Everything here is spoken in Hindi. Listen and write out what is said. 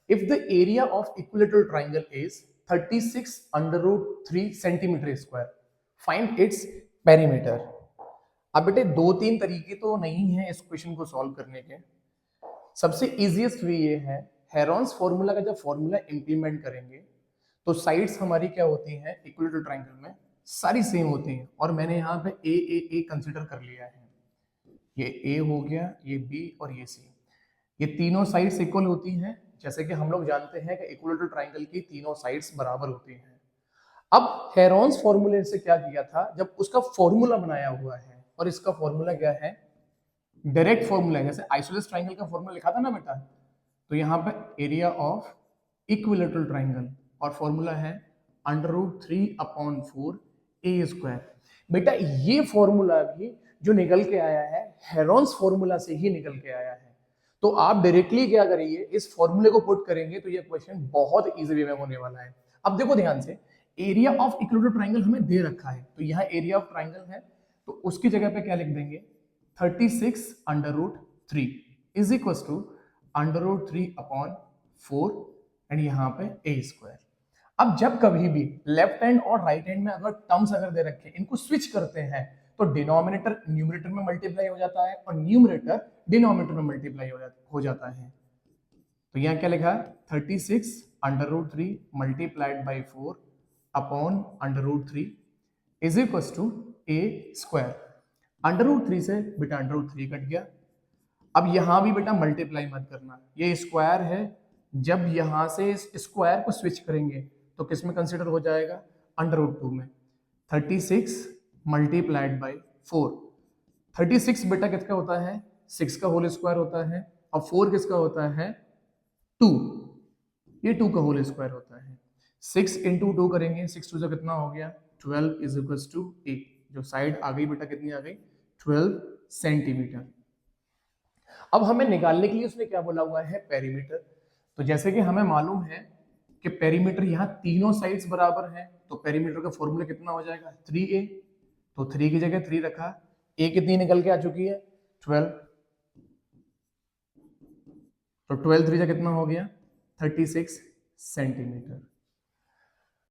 If the area of equilateral triangle is 36 under root 3 centimetre square, find its perimeter. अब बेटे दो तीन तरीके तो नहीं है इस क्वेश्चन को सॉल्व करने के। सबसे इजीएस्ट वे ये है, हेरॉन्स फॉर्मूला का जब फॉर्मूला इंप्लीमेंट करेंगे तो साइड्स हमारी क्या होती हैं इक्विलेटरल ट्राइंगल में, सारी सेम होती हैं। और मैंने यहाँ पे ए कंसिडर कर लिया है। ये ए हो गया, ये बी और ये सी, ये तीनों साइड्स इक्वल होती हैं। जैसे कि हम लोग जानते हैं कि इक्विलेटरल ट्राइंगल की तीनों साइड्स बराबर होती हैं। अब हेरॉन्स फॉर्मूले से क्या किया था, जब उसका फॉर्मूला बनाया हुआ है, और इसका फॉर्मूला क्या है, डायरेक्ट फॉर्मूला है। जैसे आइसोसेलेस ट्राइंगल का फॉर्मूला लिखा था ना बेटा, तो यहाँ पे एरिया ऑफ इक्विलेटरल ट्राइंगल और फॉर्मूला है अंडर रूट 3/4 ए स्क्वायर। बेटा ये फॉर्मूला भी जो निकल के आया है हेरॉन्स फॉर्मूला से ही निकल के आया है। तो आप डायरेक्टली क्या करेंगे, इस फॉर्मूले को पुट करेंगे तो ये क्वेश्चन बहुत इजी वे में होने वाला है। अब देखो ध्यान से, एरिया ऑफ इक्विलेटरल ट्राइंगल हमें दे रखा है, तो यहाँ एरिया ऑफ ट्राइंगल है, तो उसकी जगह पे क्या लिख देंगे, 36 under root 3 is equal to under root 3/4 and यहाँ पे ए स्क्वायर। अब जब कभी भी लेफ्ट हैंड और राइट हैंड में अगर टर्म्स अगर दे रखे, इनको स्विच करते हैं तो डिनोमिनेटर न्यूमरेटर में मल्टीप्लाई हो जाता है और न्यूमरेटर डिनोमिनेटर में मल्टीप्लाई हो जाता है। तो यहाँ क्या लिखा है, 36 under root 3 multiplied by 4 upon under root 3 is equal to A square. Under root 3 से बेटा अंडर रूट 3 कट गया। अब यहां भी बेटा मल्टीप्लाई मत करना, ये स्क्वायर है, जब यहां से स्क्वायर को स्विच करेंगे तो किस में कंसिडर हो जाएगा, अंडर रूट 2 में। 36 मल्टीप्लाइड बाई 4, 36 बेटा किसका होता है, 6 का होल स्क्वायर होता है, और 4 किसका होता है, 2, ये 2 का होल स्क्वायर होता है। 6 इंटू 2 करेंगे, 6 2 से कितना हो गया, 12 इज इक्वल टू 8। जो साइड आ गई बेटा कितनी आ गई, 12 सेंटीमीटर। अब हमें निकालने के लिए उसने क्या बोला हुआ है, पेरीमीटर। तो जैसे कि हमें मालूम है कि पेरीमीटर यहाँ तीनों साइड्स बराबर हैं, तो पेरीमीटर का फॉर्मूला कितना हो जाएगा, 3a। तो 3 की जगह 3 रखा, a कितनी निकल के आ चुकी है, 12। तो 12 3 कितना हो गया, 36 सेंटीमीटर।